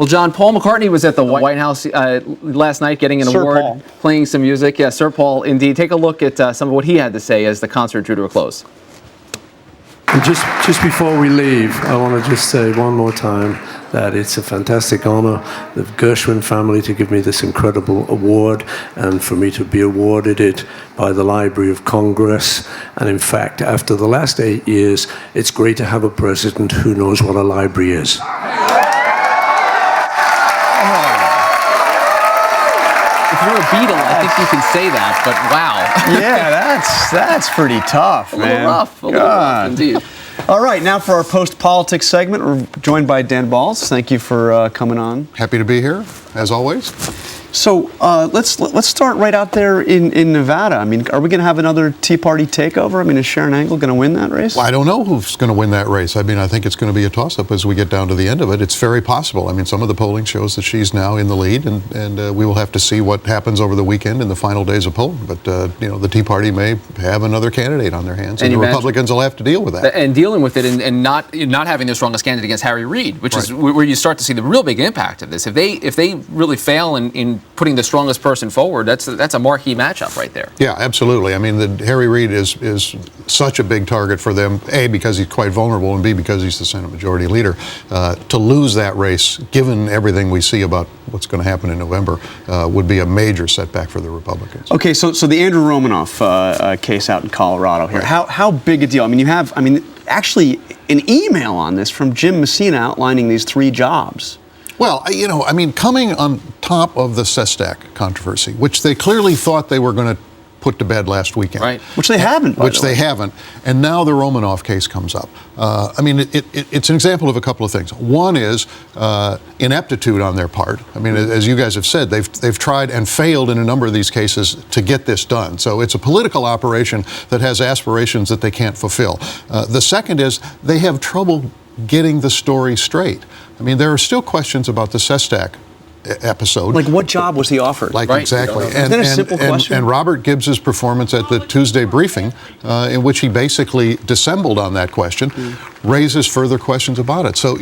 Well, John, Paul McCartney was at the White House last night getting an award, Paul. playing some music. Yeah, Sir Paul, indeed. Take a look at some of what he had to say as the concert drew to a close. And just before we leave, I want to just say one more time that it's a fantastic honor, the Gershwin family, to give me this incredible award and for me to be awarded it by the Library of Congress. And in fact, after the last 8 years, it's great to have a president who knows what a library is. If you're a Beatle, I think you can say that, but wow. Yeah, that's pretty tough, man. A little rough, indeed. All right, now for our post-politics segment, we're joined by Dan Balz. Thank you for coming on. Happy to be here, as always. So let's start right out there in Nevada. I mean, are we going to have another Tea Party takeover? I mean, is Sharon Angle going to win that race? Well, I don't know who's going to win that race. I mean, I think it's going to be a toss-up as we get down to the end of it. It's very possible. I mean, some of the polling shows that she's now in the lead, and we will have to see what happens over the weekend in the final days of polling. But, the Tea Party may have another candidate on their hands, and the Republicans will have to deal with that. And dealing with it and not having their strongest candidate against Harry Reid, which is where you start to see the real big impact of this. If they really fail in putting the strongest person forward, that's a marquee matchup right there. Yeah, absolutely. I mean, Harry Reid is such a big target for them, A, because he's quite vulnerable, and B, because he's the Senate Majority Leader. To lose that race, given everything we see about what's going to happen in November, would be a major setback for the Republicans. Okay, so the Andrew Romanoff case out in Colorado here, how big a deal? I mean, you have, actually an email on this from Jim Messina outlining these 3 jobs. Well, coming on top of the Sestak controversy, which they clearly thought they were going to put to bed last weekend. Right. Which they haven't, by the way. haven't. And now the Romanoff case comes up. It's an example of a couple of things. One is ineptitude on their part. I mean, as you guys have said, they've tried and failed in a number of these cases to get this done. So it's a political operation that has aspirations that they can't fulfill. The second is they have trouble getting the story straight. I mean, there are still questions about the Sestak episode. Like, what job was he offered? Exactly. Isn't that a simple question? And Robert Gibbs's performance at the Tuesday briefing, in which he basically dissembled on that question, raises further questions about it. So,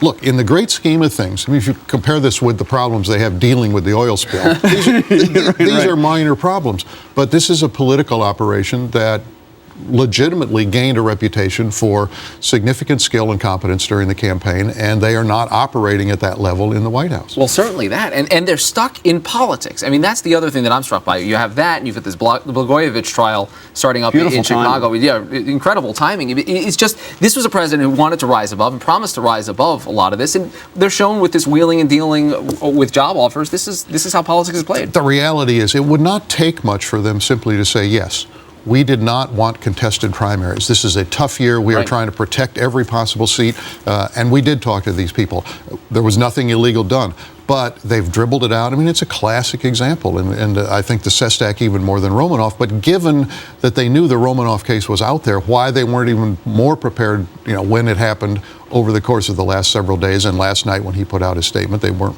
look, in the great scheme of things, I mean, if you compare this with the problems they have dealing with the oil spill, these are minor problems. But this is a political operation that legitimately gained a reputation for significant skill and competence during the campaign, and they are not operating at that level in the White House. Well, certainly that. And they're stuck in politics. I mean, that's the other thing that I'm struck by. You have that, and you've got this Blagojevich trial starting up in Chicago. Yeah, incredible timing. It's just, this was a president who wanted to rise above and promised to rise above a lot of this, and they're shown with this wheeling and dealing with job offers. This is how politics is played. The reality is, it would not take much for them simply to say, yes, we did not want contested primaries. This is a tough year. We are trying to protect every possible seat. And we did talk to these people. There was nothing illegal done. But they've dribbled it out. I mean, it's a classic example. And I think the Sestak even more than Romanoff. But given that they knew the Romanoff case was out there, why they weren't even more prepared, when it happened over the course of the last several days, and last night when he put out his statement, they weren't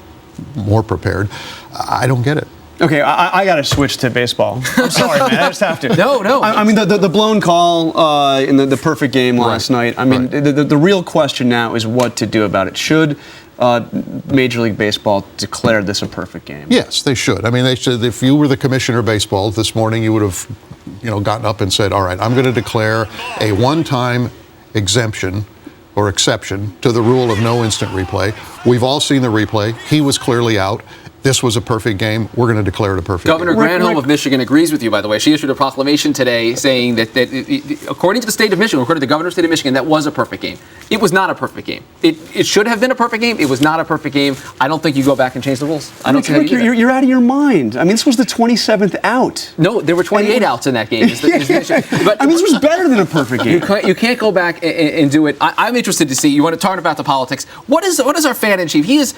more prepared. I don't get it. Okay, I got to switch to baseball. I'm sorry, man. I just have to. No. I mean, the blown call in the perfect game last night. I mean, the real question now is what to do about it. Should Major League Baseball declare this a perfect game? Yes, they should. I mean, they should. If you were the commissioner of baseball this morning, you would have, gotten up and said, all right, I'm going to declare a one-time exemption or exception to the rule of no instant replay. We've all seen the replay. He was clearly out. This was a perfect game. We're going to declare it a perfect Governor game. Governor Granholm of Michigan agrees with you, by the way. She issued a proclamation today saying that according to the state of Michigan, according to the governor of the state of Michigan, that was a perfect game. It was not a perfect game. It should have been a perfect game. It was not a perfect game. I don't think you go back and change the rules. I don't think you're out of your mind. I mean, this was the 27th out. No, there were 28 outs in that game. But I mean, this was better than a perfect game. You can't go back and do it. I'm interested to see. You want to talk about the politics. What is our fan in chief? He is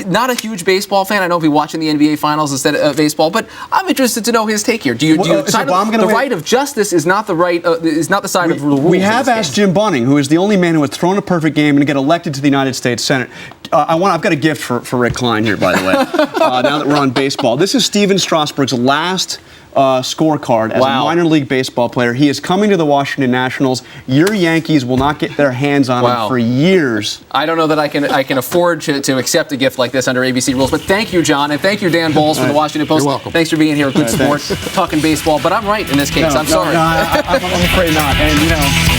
not a huge baseball fan. I know if he watching the NBA finals instead of baseball, but I'm interested to know his take here. Do you side the right of justice is not the right is not the side of the rules? We have asked Jim Bunning, who is the only man who has thrown a perfect game and get elected to the United States Senate. I've got a gift for Rick Klein here, by the way. Now that we're on baseball, this is Steven Strasburg's last scorecard as a minor league baseball player. He is coming to the Washington Nationals. Your Yankees will not get their hands on him for years. I don't know that I can afford to accept a gift like this under ABC rules, but thank you, John, and thank you, Dan Balz from the Washington Post. You're welcome. Thanks for being here. Good sport, talking baseball, but I'm right in this case. I'm sorry. I'm afraid not. And,